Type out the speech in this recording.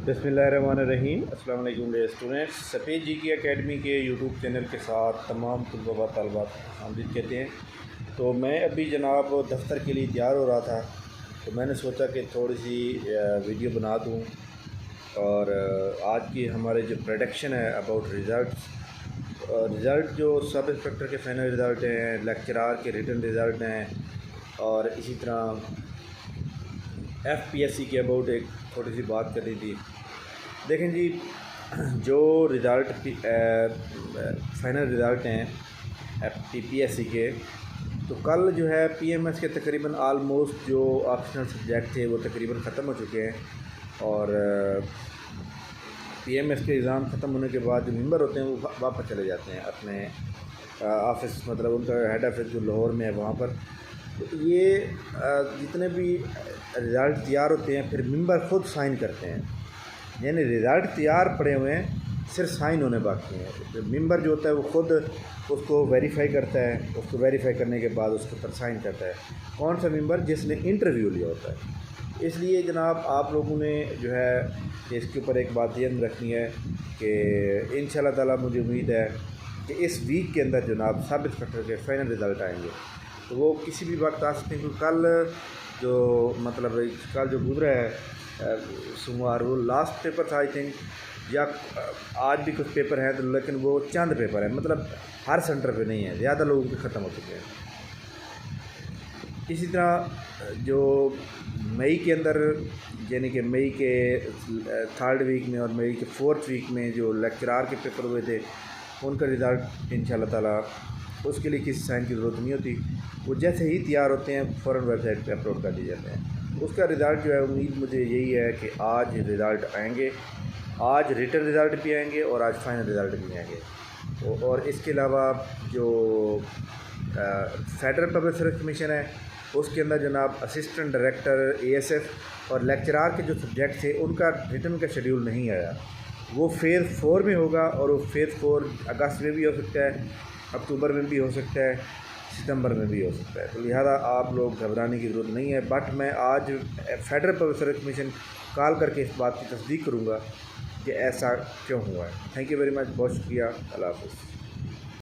बिस्मिल्लाहिर्रहमानिर्रहीम। अस्सलाम वालेकुम डियर स्टूडेंट्स। सफ़ेद जी की एकेडमी के यूट्यूब चैनल के साथ तमाम तलबा तलबात आमदीद कहते हैं। तो मैं अभी जनाब दफ्तर के लिए तैयार हो रहा था, तो मैंने सोचा कि थोड़ी सी वीडियो बना दूँ और आज की हमारे जो प्रेडिक्शन है अबाउट रिज़ल्ट जो सब इंस्पेक्टर के फाइनल रिज़ल्ट हैं, लेक्चरार के रिटन रिज़ल्ट हैं और इसी तरह FPSC के अबाउट एक थोड़ी सी बात करनी थी। देखें जी, जो रिज़ल्ट फाइनल रिज़ल्ट हैं PPSC के, तो कल जो है PMS के तकरीबन आलमोस्ट जो ऑप्शनल सब्जेक्ट थे वो तकरीबन ख़त्म हो चुके हैं और PMS के एग्ज़ाम ख़त्म होने के बाद जो मेंबर होते हैं वो वापस चले जाते हैं अपने ऑफिस, मतलब उनका हेड ऑफिस जो लाहौर में है वहाँ पर। तो ये जितने भी रिज़ल्ट तैयार होते हैं फिर मेंबर ख़ुद साइन करते हैं, यानी रिज़ल्ट तैयार पड़े हुए हैं, सिर्फ साइन होने बाकी हैं। तो मेंबर जो होता है वो ख़ुद उसको वेरीफाई करता है, उसको वेरीफाई करने के बाद उसके ऊपर साइन करता है। कौन सा मेंबर? जिसने इंटरव्यू लिया होता है। इसलिए जनाब आप लोगों ने जो है इसके ऊपर एक बात ध्यान रखनी है कि इंशाल्लाह ताला मुझे उम्मीद है कि इस वीक के अंदर जनाब सब इंस्पेक्टर के फाइनल रिज़ल्ट आएंगे। तो वो किसी भी वक्त आ सकते हैं, क्योंकि कल जो मतलब कल जो गुजरा है सोमवार, वो लास्ट पेपर था आई थिंक, या आज भी कुछ पेपर हैं, तो लेकिन वो चंद पेपर हैं, मतलब हर सेंटर पे नहीं है, ज़्यादा लोगों के ख़त्म हो चुके हैं। इसी तरह जो मई के अंदर, यानी कि मई के 3rd वीक में और मई के 4th वीक में जो लेक्चरार के पेपर हुए थे उनका रिज़ल्ट इंशाल्लाह ताला, उसके लिए किसी साइन की ज़रूरत नहीं होती, वो जैसे ही तैयार होते हैं फ़ौरन वेबसाइट पे अपलोड कर दिए जाते हैं। उसका रिज़ल्ट जो है, उम्मीद मुझे यही है कि आज रिज़ल्ट आएंगे, आज रिटन रिज़ल्ट भी आएंगे और आज फाइनल रिज़ल्ट भी आएंगे। और इसके अलावा जो फेडरल पब्लिक सर्विस कमीशन है उसके अंदर जनाब असिस्टेंट डायरेक्टर ASF और लेक्चरार के जो सब्जेक्ट थे उनका रिटन का शेड्यूल नहीं आया। वो फेज़ 4 में होगा और वो फेज़ 4 अगस्त में भी हो सकता है, अक्टूबर में भी हो सकता है, सितंबर में भी हो सकता है। तो लिहाजा आप लोग घबराने की ज़रूरत नहीं है। बट मैं आज federal public service commission call करके इस बात की तस्दीक करूँगा कि ऐसा क्यों हुआ है। थैंक यू वेरी मच, बहुत शुक्रिया। अल्लाह हाफ़िज़।